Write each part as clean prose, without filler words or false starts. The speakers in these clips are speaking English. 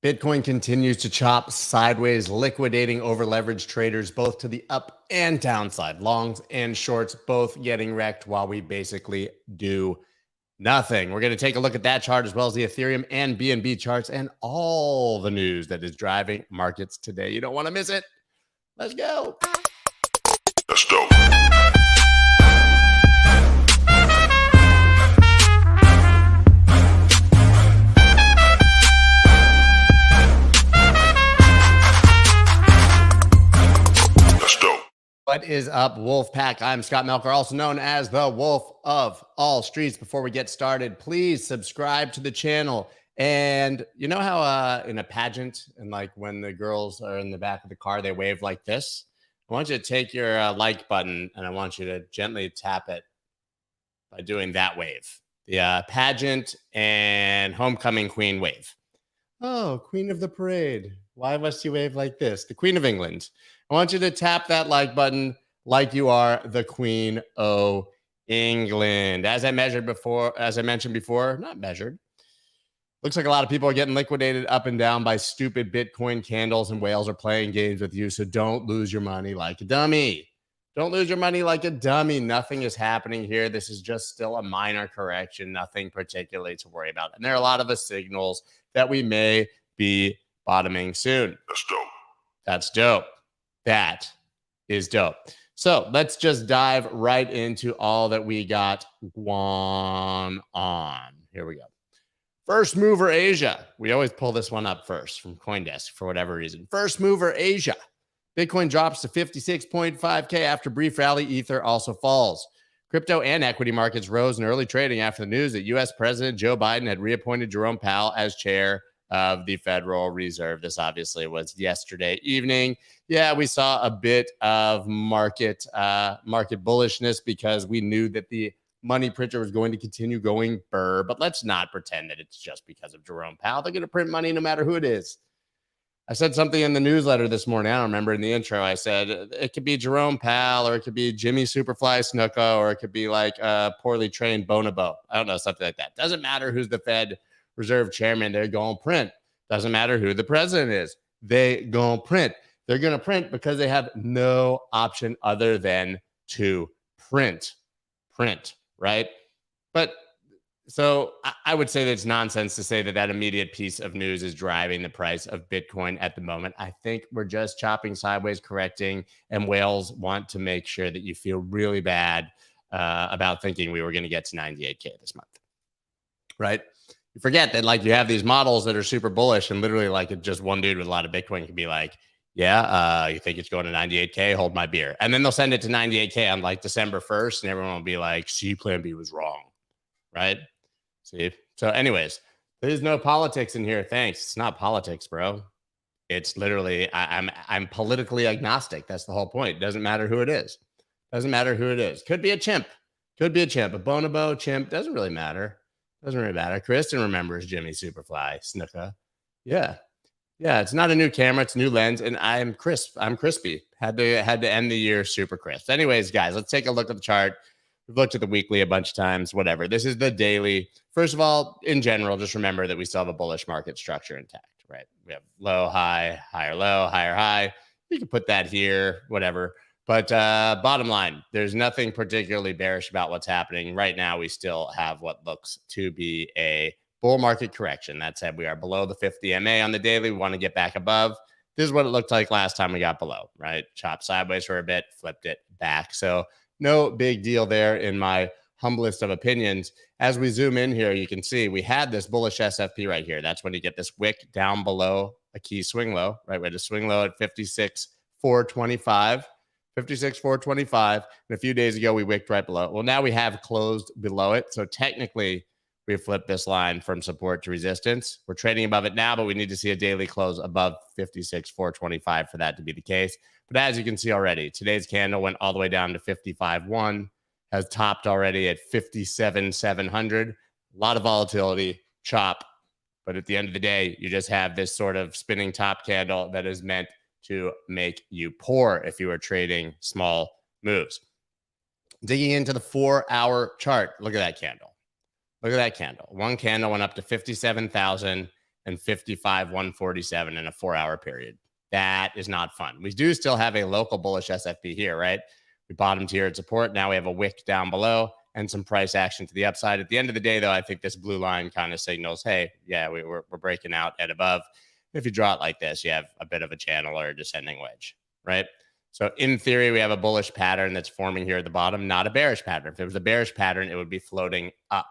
Bitcoin continues to chop sideways, liquidating over-leveraged traders both to the up and downside. Longs and shorts both getting wrecked while we basically do nothing. We're going to take a look at that chart as well as the Ethereum and BNB charts and all the news that is driving markets today. You don't want to miss it. Let's go. Let's go. What is up, Wolfpack? I'm Scott Melker, also known as the Wolf of all streets. Before we get started, please subscribe to the channel. And you know how in a pageant, and like when the girls are in the back of the car, they wave like this? I want you to take your like button and I want you to gently tap it by doing that wave. The pageant and homecoming queen wave. Oh, queen of the parade. Why must you wave like this? The Queen of England. I want you to tap that like button like you are the Queen of England. As I mentioned before, not measured. Looks like a lot of people are getting liquidated up and down by stupid Bitcoin candles, and whales are playing games with you. So don't lose your money like a dummy. Don't lose your money like a dummy. Nothing is happening here. This is just still a minor correction. Nothing particularly to worry about. And there are a lot of the signals that we may be bottoming soon. That's dope. That's dope. That is dope. So let's just dive right into all that we got going on. Here we go. First mover Asia. We always pull this one up first from CoinDesk for whatever reason. First mover Asia. Bitcoin drops to 56.5K after brief rally. Ether also falls. Crypto and equity markets rose in early trading after the news that U.S. President Joe Biden had reappointed Jerome Powell as chair of the Federal Reserve. This obviously was yesterday evening. Yeah, we saw a bit of market bullishness because we knew that the money printer was going to continue going burr, but let's not pretend that it's just because of Jerome Powell. They're going to print money no matter who it is. I said something in the newsletter this morning. I don't remember in the intro. I said it could be Jerome Powell, or it could be Jimmy Superfly Snuka, or it could be like a poorly trained Bonobo. I don't know, something like that. Doesn't matter who's the Fed Reserve chairman. They're going to print. Doesn't matter who the president is. They going to print. They're going to print because they have no option other than to print, right? But so I would say that it's nonsense to say that that immediate piece of news is driving the price of Bitcoin at the moment. I think we're just chopping sideways, correcting, and whales want to make sure that you feel really bad about thinking we were going to get to 98K this month, right? You forget that like you have these models that are super bullish, and literally like just one dude with a lot of Bitcoin can be like, yeah, you think it's going to 98K? Hold my beer. And then they'll send it to 98K on like December 1st, and everyone will be like, see, plan B was wrong, right? See? So anyways, there's no politics in here. Thanks. It's not politics, bro. It's literally, I'm politically agnostic. That's the whole point. It doesn't matter who it is. Doesn't matter who it is. Could be a chimp. Could be a chimp. A bonobo, chimp. Doesn't really matter. Doesn't really matter. Kristen remembers Jimmy Superfly Snuka. Yeah. Yeah, it's not a new camera. It's a new lens. And I'm crisp. I'm crispy. Had to end the year super crisp. Anyways, guys, let's take a look at the chart. We've looked at the weekly a bunch of times, whatever. This is the daily. First of all, in general, just remember that we still have a bullish market structure intact, right? We have low, high, higher, low, higher, high. You can put that here, whatever. But bottom line, there's nothing particularly bearish about what's happening. Right now, we still have what looks to be a bull market correction. That said, we are below the 50 MA on the daily. We want to get back above. This is what it looked like last time we got below, right? Chopped sideways for a bit, flipped it back. So no big deal there in my humblest of opinions. As we zoom in here, you can see we had this bullish SFP right here. That's when you get this wick down below a key swing low, right? We had a swing low at 56,425. 56,425. And a few days ago, we wicked right below it. Well, now we have closed below it. So technically, we flipped this line from support to resistance. We're trading above it now, but we need to see a daily close above 56,425 for that to be the case. But as you can see already, today's candle went all the way down to 55.1, has topped already at 57,700. A lot of volatility, chop. But at the end of the day, you just have this sort of spinning top candle that is meant to make you poor if you are trading small moves. Digging into the 4-hour chart, look at that candle. Look at that candle. One candle went up to 57,000, and 55,147 in a 4-hour period. That is not fun. We do still have a local bullish SFP here, right? We bottomed here at support. Now we have a wick down below and some price action to the upside. At the end of the day, though, I think this blue line kind of signals, hey, yeah, we're breaking out at above. If you draw it like this, you have a bit of a channel or a descending wedge, right? So in theory, we have a bullish pattern that's forming here at the bottom, not a bearish pattern. If it was a bearish pattern, it would be floating up,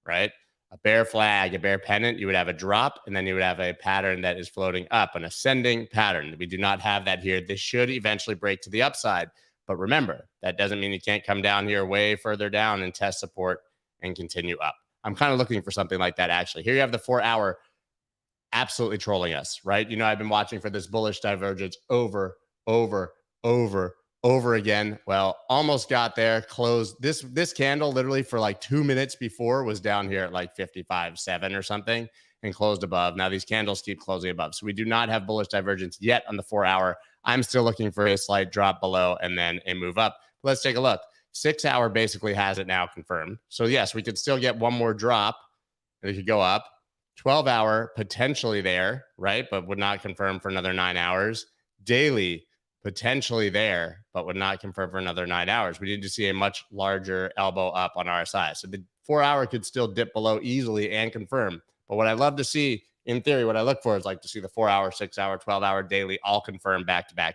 right? A bear flag, a bear pennant, you would have a drop, and then you would have a pattern that is floating up, an ascending pattern. We do not have that here. This should eventually break to the upside. But remember, that doesn't mean you can't come down here way further down and test support and continue up. I'm kind of looking for something like that, actually. Here you have the 4-hour absolutely trolling us, right? You know, I've been watching for this bullish divergence over again. Well, almost got there, closed. This candle literally for like 2 minutes before was down here at like 55.7 or something and closed above. Now these candles keep closing above. So we do not have bullish divergence yet on the 4-hour. I'm still looking for a slight drop below and then a move up. Let's take a look. 6-hour basically has it now confirmed. So yes, we could still get one more drop. We could go up. 12-hour potentially there, right? But would not confirm for another 9 hours. Daily potentially there, but would not confirm for another 9 hours. We need to see a much larger elbow up on RSI. So the 4-hour could still dip below easily and confirm. But what I love to see, in theory, what I look for is like to see the 4-hour, 6-hour, 12-hour daily all confirm back to back.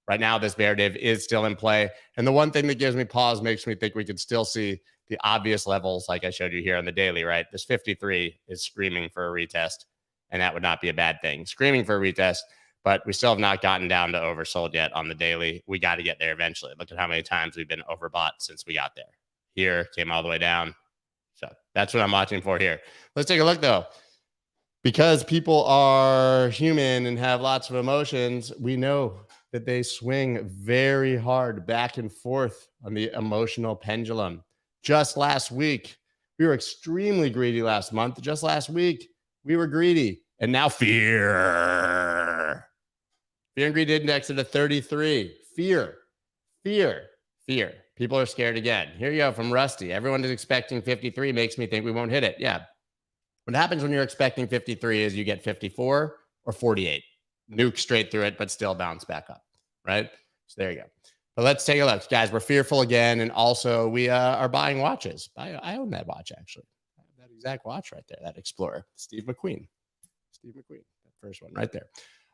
Right now, this bear div is still in play. And the one thing that gives me pause, makes me think we could still see the obvious levels like I showed you here on the daily, right? This 53 is screaming for a retest, and that would not be a bad thing. Screaming for a retest, but we still have not gotten down to oversold yet on the daily. We got to get there eventually. Look at how many times we've been overbought since we got there. Here, came all the way down. So that's what I'm watching for here. Let's take a look, though. Because people are human and have lots of emotions, we know that they swing very hard back and forth on the emotional pendulum. Just last week, we were extremely greedy last month. Just last week, we were greedy. And now fear. Fear and greed index at a 33. Fear. People are scared again. Here you go from Rusty. Everyone is expecting 53. Makes me think we won't hit it. Yeah. What happens when you're expecting 53 is you get 54 or 48. Nuke straight through it, but still bounce back up, right? So there you go. But let's take a look. Guys, we're fearful again. And also, we are buying watches. I own that watch, actually. I have that exact watch right there, that Explorer. Steve McQueen, that first one right there.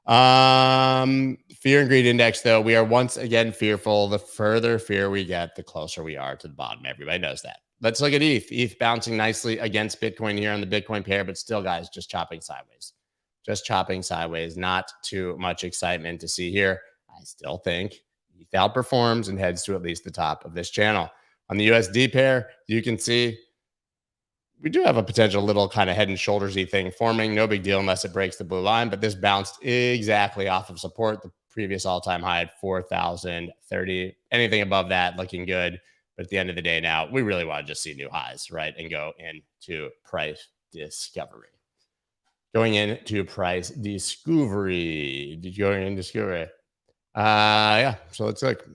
Fear and greed index, though, we are once again fearful. The further fear we get, the closer we are to the bottom. Everybody knows that. Let's look at ETH. ETH bouncing nicely against Bitcoin here on the Bitcoin pair, but still, guys, just chopping sideways. Not too much excitement to see here. I still think ETH outperforms and heads to at least the top of this channel. On the USD pair, you can see we do have a potential little kind of head and shoulders-y thing forming. No big deal unless it breaks the blue line, but this bounced exactly off of support. The previous all-time high at 4,030. Anything above that looking good. But at the end of the day now, we really want to just see new highs, right? And go into price discovery. Yeah, so let's look.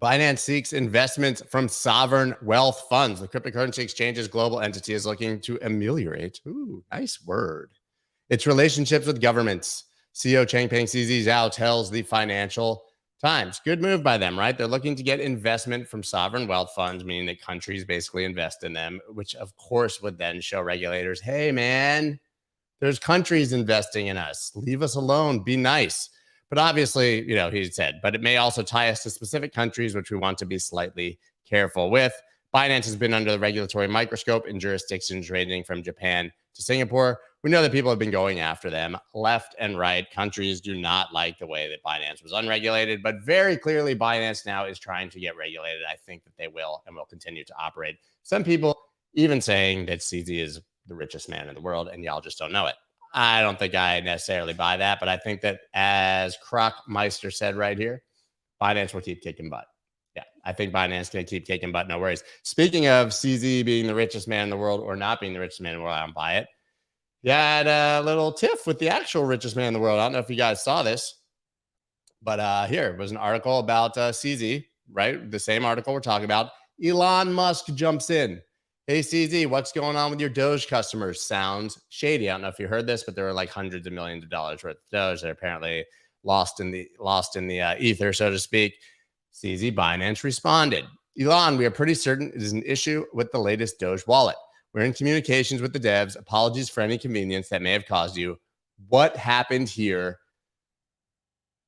Binance seeks investments from sovereign wealth funds. The cryptocurrency exchange's global entity is looking to ameliorate, nice word, its relationships with governments. CEO Changpeng CZ Zhao tells the Financial Times. Good move by them, right? They're looking to get investment from sovereign wealth funds, meaning that countries basically invest in them, which of course would then show regulators, hey, man, there's countries investing in us. Leave us alone. Be nice. But obviously, he said, but it may also tie us to specific countries, which we want to be slightly careful with. Binance has been under the regulatory microscope in jurisdictions ranging from Japan to Singapore. We know that people have been going after them left and right. Countries do not like the way that Binance was unregulated, but very clearly Binance now is trying to get regulated. I think that they will and will continue to operate. Some people even saying that CZ is the richest man in the world and y'all just don't know it. I don't think I necessarily buy that, but I think that as Krokmeister said right here, Binance will keep kicking butt. Yeah, I think Binance can keep kicking butt, no worries. Speaking of CZ being the richest man in the world or not being the richest man in the world, I don't buy it. You had a little tiff with the actual richest man in the world. I don't know if you guys saw this, but here was an article about CZ, right? The same article we're talking about. Elon Musk jumps in. Hey, CZ, what's going on with your Doge customers? Sounds shady. I don't know if you heard this, but there were like hundreds of millions of dollars worth of Doge that are apparently lost in the ether, so to speak. CZ Binance responded. Elon, we are pretty certain it is an issue with the latest Doge wallet. We're in communications with the devs. Apologies for any inconvenience that may have caused you. What happened here?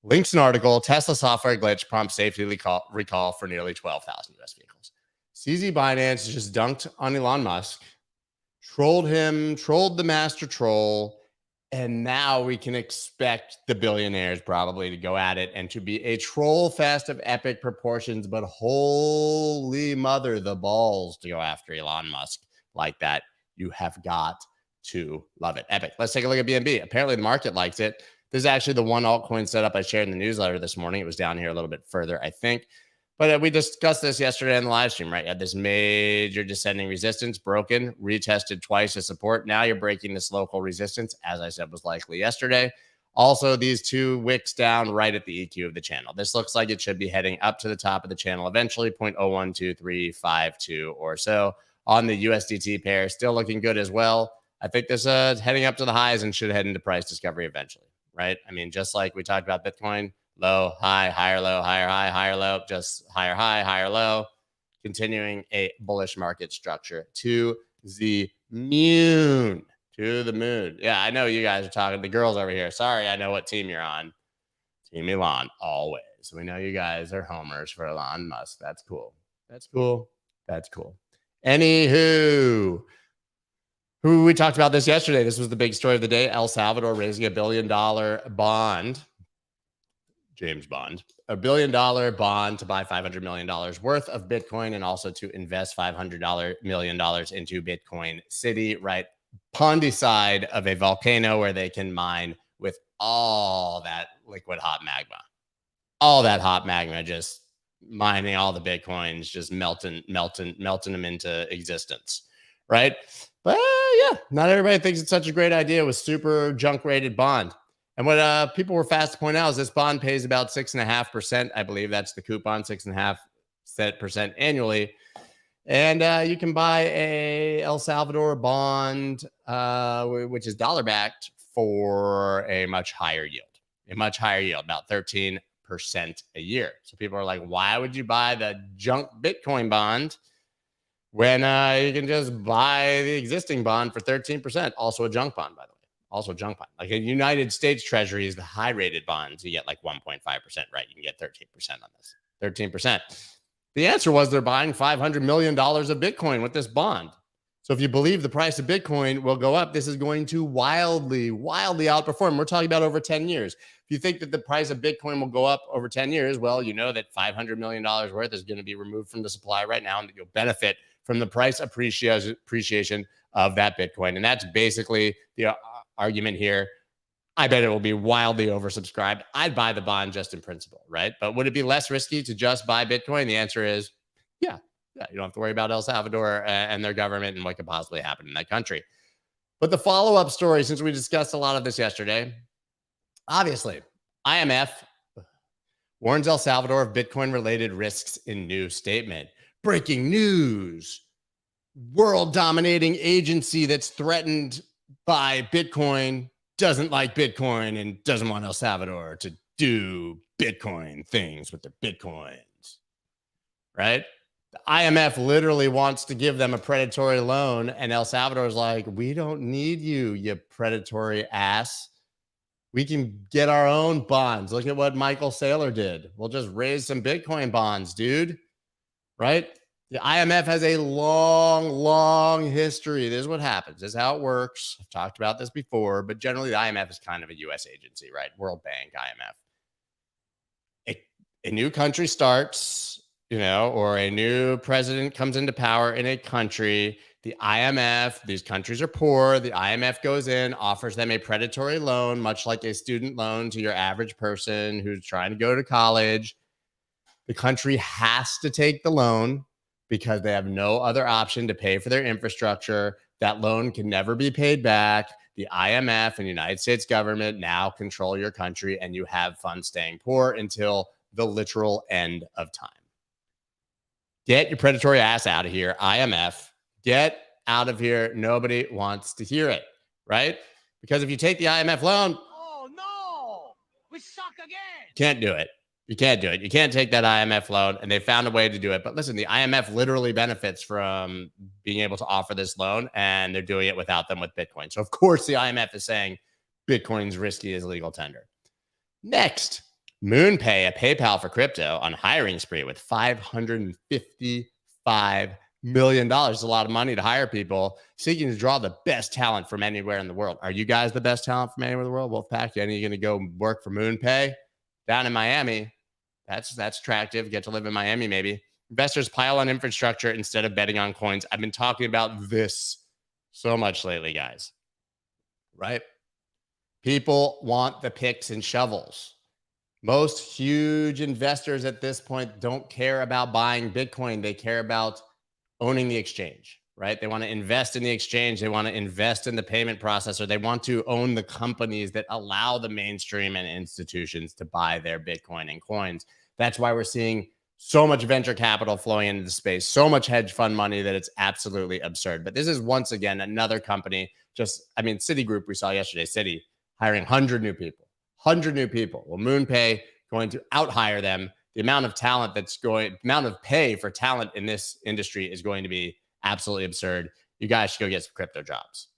Links an article. Tesla software glitch prompts safety recall for nearly 12,000 US vehicles. CZ Binance just dunked on Elon Musk, trolled him, trolled the master troll, and now we can expect the billionaires probably to go at it and to be a troll fest of epic proportions. But holy mother, the balls to go after Elon Musk like that. You have got to love it. Epic. Let's take a look at BNB. Apparently the market likes it. This is actually the one altcoin setup I shared in the newsletter this morning. It was down here a little bit further, I think. But we discussed this yesterday in the live stream, right? You had this major descending resistance broken, retested twice as support. Now you're breaking this local resistance, as I said was likely yesterday. Also, these two wicks down right at the EQ of the channel. This looks like it should be heading up to the top of the channel eventually, 0.012352 or so on the USDT pair. Still looking good as well. I think this is heading up to the highs and should head into price discovery eventually, right? I mean, just like we talked about Bitcoin, low, high, higher, low, higher, high, higher, low, just higher, high, higher, low, continuing a bullish market structure to the moon, to the moon. Yeah, I know you guys are talking, the girls over here. Sorry, I know what team you're on. Team Elon, always. We know you guys are homers for Elon Musk. That's cool. That's cool. That's cool. Anywho, we talked about this yesterday. This was the big story of the day. El Salvador raising $1 billion bond. James Bond, $1 billion bond to buy $500 million worth of Bitcoin and also to invest $500 million into Bitcoin City, right? Pondy side of a volcano where they can mine with all that liquid hot magma. All that hot magma just mining all the Bitcoins, just melting them into existence, right? But yeah, not everybody thinks it's such a great idea with super junk rated bond. And what people were fast to point out is this bond pays about 6.5%. I believe that's the coupon, 6.5% annually. And you can buy a El Salvador bond, which is dollar backed, for a much higher yield, about 13% a year. So people are like, why would you buy the junk Bitcoin bond when you can just buy the existing bond for 13%? Also a junk bond, by the way. Also junk bond. Like a United States Treasury is the high rated bonds. You get like 1.5%, right? You can get 13% on this. 13%. The answer was they're buying $500 million of Bitcoin with this bond. So if you believe the price of Bitcoin will go up, this is going to wildly outperform. We're talking about over 10 years. If you think that the price of Bitcoin will go up over 10 years, well, you know that $500 million worth is going to be removed from the supply right now, and that you'll benefit from the price appreciation of that Bitcoin. And that's basically the argument here. I bet it will be wildly oversubscribed. I'd buy the bond just in principle, right? But would it be less risky to just buy Bitcoin? The answer is yeah. You don't have to worry about El Salvador and their government and what could possibly happen in that country. But the follow-up story, since we discussed a lot of this yesterday, obviously, IMF warns El Salvador of Bitcoin-related risks in new statement. Breaking news. World-dominating agency that's threatened by Bitcoin doesn't like Bitcoin and doesn't want El Salvador to do Bitcoin things with their Bitcoins, right? The IMF literally wants to give them a predatory loan, and El Salvador is like, we don't need you, you predatory ass. We can get our own bonds. Look at what Michael Saylor did. We'll just raise some Bitcoin bonds, dude, right? The IMF has a long history. This is what happens. This is how it works. I've talked about this before, but generally the IMF is kind of a U.S. agency, right? World Bank, IMF. A new country starts, or a new president comes into power in a country. The IMF, these countries are poor. The IMF goes in, offers them a predatory loan, much like a student loan to your average person who's trying to go to college. The country has to take the loan because they have no other option to pay for their infrastructure. That loan can never be paid back. The IMF and the United States government now control your country, and you have fun staying poor until the literal end of time. Get your predatory ass out of here, IMF. Get out of here. Nobody wants to hear it, right? Because if you take the IMF loan, oh no, we suck again. Can't do it. You can't do it. You can't take that IMF loan, and they found a way to do it. But listen, the IMF literally benefits from being able to offer this loan, and they're doing it without them with Bitcoin. So of course the IMF is saying Bitcoin's risky as legal tender. Next, MoonPay, a PayPal for crypto, on hiring spree with $555 million. A lot of money to hire people, seeking to draw the best talent from anywhere in the world. Are you guys the best talent from anywhere in the world? Wolfpack, any you going to go work for MoonPay down in Miami? That's attractive. Get to live in Miami, maybe. Investors pile on infrastructure instead of betting on coins. I've been talking about this so much lately, guys. Right? People want the picks and shovels. Most huge investors at this point don't care about buying Bitcoin. They care about owning the exchange, right? They want to invest in the exchange. They want to invest in the payment processor. They want to own the companies that allow the mainstream and institutions to buy their Bitcoin and coins. That's why we're seeing so much venture capital flowing into the space, so much hedge fund money that it's absolutely absurd. But this is once again another company. Citigroup, we saw yesterday, Citi hiring 100 new people. Well, MoonPay going to out-hire them. The amount of pay for talent in this industry is going to be absolutely absurd. You guys should go get some crypto jobs.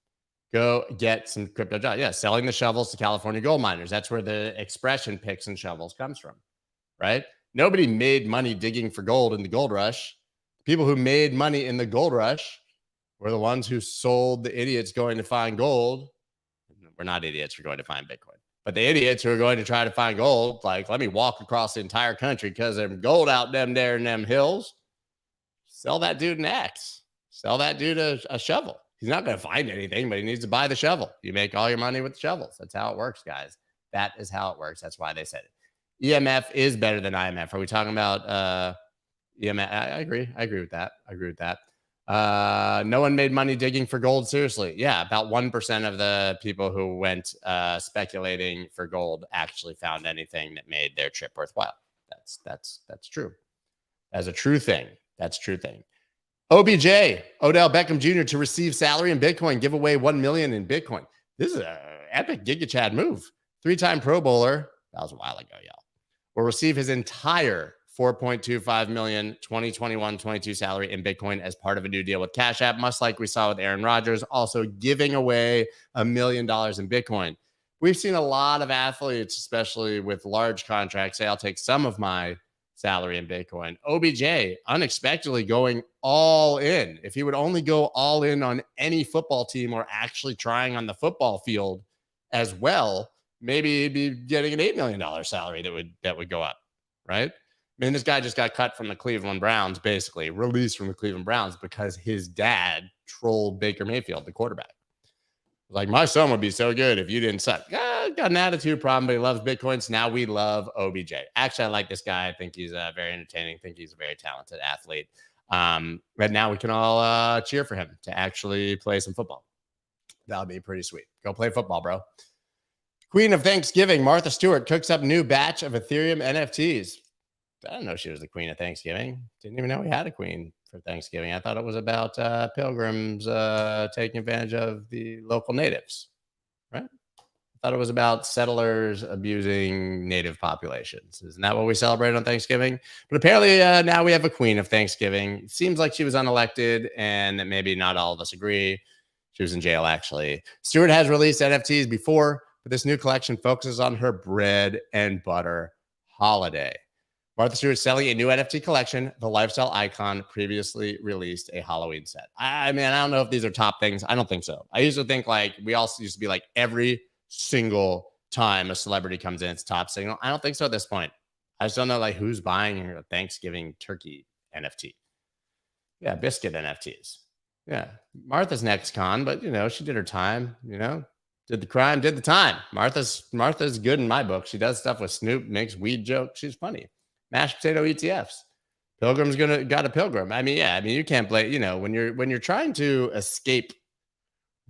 Yeah, selling the shovels to California gold miners. That's where the expression picks and shovels comes from, right? Nobody made money digging for gold in the gold rush. People who made money in the gold rush were the ones who sold the idiots going to find gold. We're not idiots. We're going to find Bitcoin. But the idiots who are going to try to find gold, like, let me walk across the entire country because there's gold out them there in them hills. Sell that dude an axe. Sell that dude a shovel. He's not going to find anything, but he needs to buy the shovel. You make all your money with the shovels. That's how it works, guys. That is how it works. That's why they said it. EMF is better than IMF. Are we talking about EMF? I agree. I agree with that. No one made money digging for gold. Seriously. Yeah. About 1% of the people who went speculating for gold actually found anything that made their trip worthwhile. That's true. That's a true thing. OBJ, Odell Beckham Jr. to receive salary in Bitcoin, give away 1 million in Bitcoin. This is an epic Giga Chad move. 3-time Pro Bowler. That was a while ago, y'all. Will receive his entire 4.25 million 2021-22 salary in Bitcoin as part of a new deal with Cash App, much like we saw with Aaron Rodgers, also giving away $1 million in Bitcoin. We've seen a lot of athletes, especially with large contracts, say, I'll take some of my salary in Bitcoin. OBJ unexpectedly going all in. If he would only go all in on any football team or actually trying on the football field as well, maybe he'd be getting an $8 million salary that would go up, right? I mean, this guy just got cut from the Cleveland Browns, basically released from the Cleveland Browns because his dad trolled Baker Mayfield, the quarterback. Like, my son would be so good if you didn't suck. Got an attitude problem, but he loves Bitcoin. So now we love OBJ. Actually, I like this guy. I think he's very entertaining. I think he's a very talented athlete. But now we can all cheer for him to actually play some football. That would be pretty sweet. Go play football, bro. Queen of Thanksgiving, Martha Stewart, cooks up new batch of Ethereum NFTs. I didn't know she was the queen of Thanksgiving. Didn't even know we had a queen for Thanksgiving. I thought it was about pilgrims taking advantage of the local natives, right? I thought it was about settlers abusing native populations. Isn't that what we celebrate on Thanksgiving? But apparently now we have a queen of Thanksgiving. It seems like she was unelected and that maybe not all of us agree. She was in jail, actually. Stewart has released NFTs before, but this new collection focuses on her bread and butter holiday. Martha Stewart selling a new NFT collection. The lifestyle icon previously released a Halloween set. I mean, I don't know if these are top things. I don't think so. I used to think like we also used to be like every single time a celebrity comes in, it's top signal. I don't think so at this point. I just don't know like who's buying a Thanksgiving turkey NFT. Yeah, biscuit NFTs. Yeah, Martha's next con, but she did her time. Did the crime, did the time. Martha's good in my book. She does stuff with Snoop, makes weed jokes. She's funny. Mashed potato ETFs. Pilgrim's got a pilgrim. I mean, you can't blame, when you're trying to escape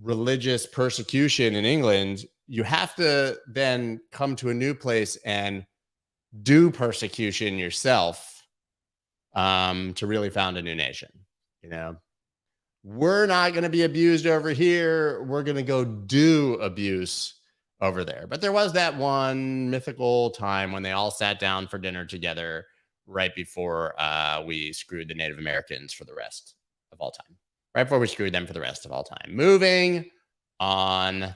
religious persecution in England, you have to then come to a new place and do persecution yourself to really found a new nation. we're not going to be abused over here. We're going to go do abuse over there. But there was that one mythical time when they all sat down for dinner together right before we screwed the Native Americans for the rest of all time. Right before we screwed them for the rest of all time. Moving on.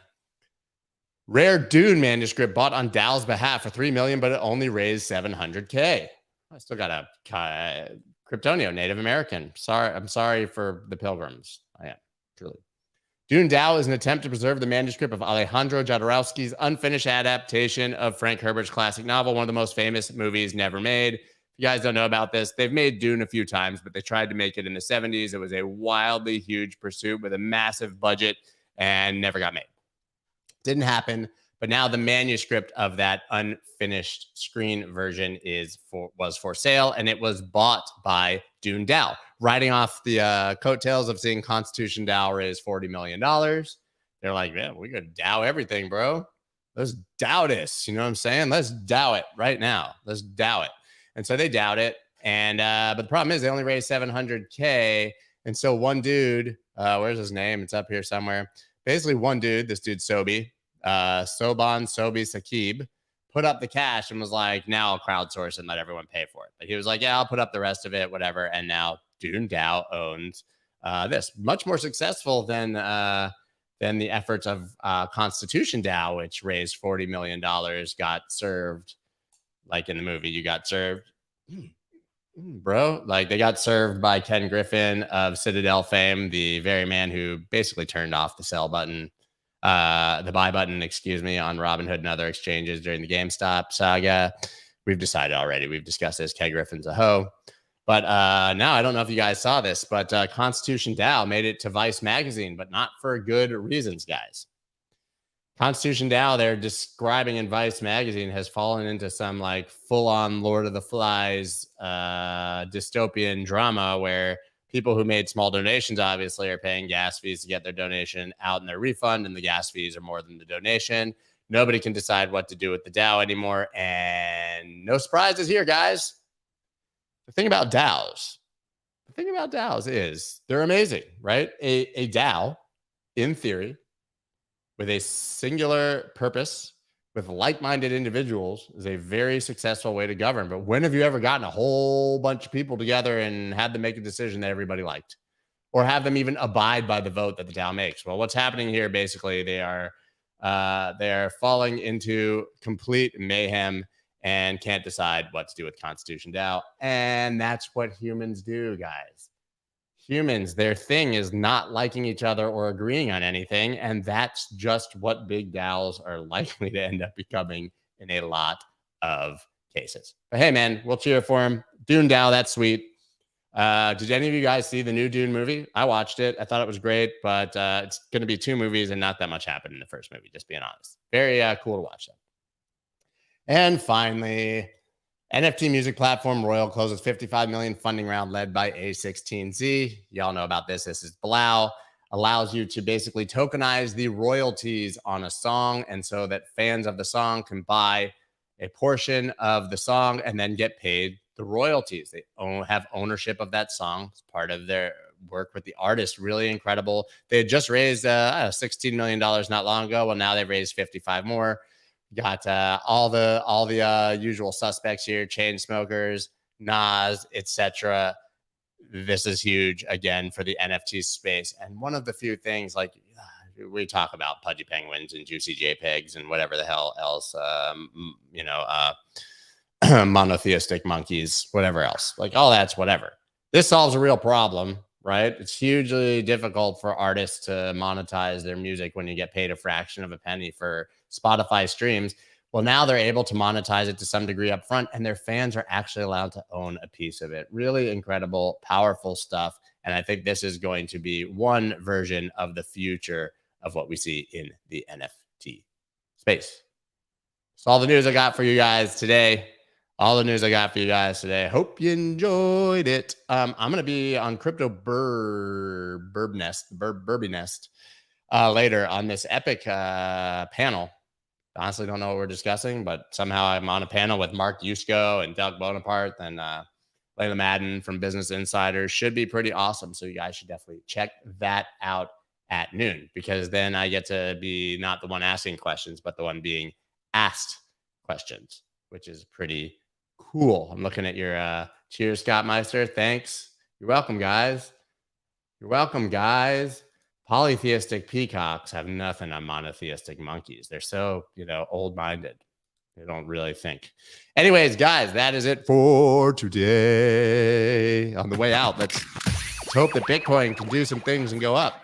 Rare Dune manuscript bought on DAO's behalf for $3 million, but it only raised $700K. I still got a Kryptonio Native American. I'm sorry for the pilgrims. I am, truly. Dune DAO is an attempt to preserve the manuscript of Alejandro Jodorowsky's unfinished adaptation of Frank Herbert's classic novel, one of the most famous movies never made. If you guys don't know about this, they've made Dune a few times, but they tried to make it in the 70s. It was a wildly huge pursuit with a massive budget and never got made. Didn't happen, but now the manuscript of that unfinished screen version was for sale, and it was bought by Dune DAO, riding off the coattails of seeing Constitution DAO raise $40 million. They're like, yeah, we could DAO everything, bro. Let's DAO this. You know what I'm saying? Let's DAO it right now. Let's DAO it. And so they DAOed it. And but the problem is they only raised $700K. And so one dude, where's his name? It's up here somewhere. Basically, one dude, this dude Sobi Sakib, put up the cash and was like, now I'll crowdsource and let everyone pay for it. But he was like, yeah, I'll put up the rest of it, whatever. And now Dune DAO owns this. Much more successful than the efforts of Constitution DAO, which raised $40 million, got served like in the movie. You got served, bro. Like they got served by Ken Griffin of Citadel fame, the very man who basically turned off the sell button. The buy button, excuse me, on Robinhood and other exchanges during the GameStop saga. We've decided already. We've discussed this. Ken Griffin's a hoe. But now I don't know if you guys saw this, but Constitution DAO made it to Vice magazine, but not for good reasons, guys. Constitution DAO, they're describing in Vice magazine, has fallen into some like full-on Lord of the Flies dystopian drama where people who made small donations obviously are paying gas fees to get their donation out in their refund, and the gas fees are more than the donation. Nobody can decide what to do with the DAO anymore, and no surprises here, guys. The thing about DAOs is they're amazing, right? A DAO, in theory, with a singular purpose, with like-minded individuals, is a very successful way to govern. But when have you ever gotten a whole bunch of people together and had them make a decision that everybody liked, or have them even abide by the vote that the DAO makes? Well, what's happening here, basically, they are falling into complete mayhem and can't decide what to do with Constitution DAO. And that's what humans do, guys. Humans, their thing is not liking each other or agreeing on anything. And that's just what big DAOs are likely to end up becoming in a lot of cases. But hey, man, we'll cheer for him. Dune DAO, that's sweet. Did any of you guys see the new Dune movie? I watched it. I thought it was great, but it's going to be 2 movies and not that much happened in the first movie, just being honest. Very cool to watch, though. And finally, NFT music platform Royal closes $55 million funding round led by A16Z. Y'all know about this. This is Blau. Allows you to basically tokenize the royalties on a song, and so that fans of the song can buy a portion of the song and then get paid the royalties. They have ownership of that song. It's part of their work with the artist. Really incredible. They had just raised $16 million not long ago. Well, now they've raised 55 more. Got all the usual suspects here: Chainsmokers, Nas, etc. This is huge again for the NFT space. And one of the few things, like we talk about pudgy penguins and juicy JPEGs and whatever the hell else, monotheistic monkeys, whatever else, like all that's whatever. This solves a real problem, right? It's hugely difficult for artists to monetize their music when you get paid a fraction of a penny for Spotify streams. Well, now they're able to monetize it to some degree up front, and their fans are actually allowed to own a piece of it. Really incredible, powerful stuff. And I think this is going to be one version of the future of what we see in the NFT space. That's all the news I got for you guys today. Hope you enjoyed it. I'm going to be on Crypto Burby Nest later on this epic panel. Honestly, don't know what we're discussing, but somehow I'm on a panel with Mark Yusko and Doug Bonaparte, and Layla Madden from Business Insider. Should be pretty awesome. So you guys should definitely check that out at noon, because then I get to be not the one asking questions, but the one being asked questions, which is pretty cool. I'm looking at your cheers, Scott Meister. Thanks. You're welcome, guys. You're welcome, guys. Polytheistic peacocks have nothing on monotheistic monkeys. They're so, old-minded. They don't really think. Anyways, guys, that is it for today. On the way out, let's hope that Bitcoin can do some things and go up.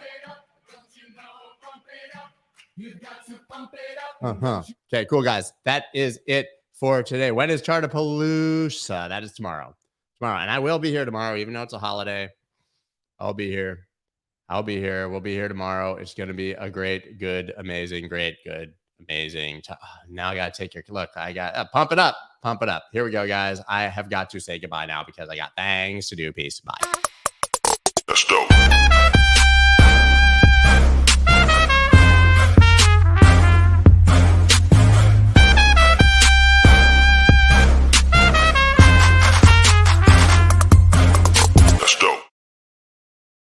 Okay, cool, guys. That is it for today. When is Chartapalooza? That is tomorrow. And I will be here tomorrow, even though it's a holiday. I'll be here. We'll be here tomorrow. It's going to be a great, good, amazing, great, good, amazing. Now I got to take your look. I got pump it up. Here we go, guys. I have got to say goodbye now because I got things to do. Peace. Bye. That's dope.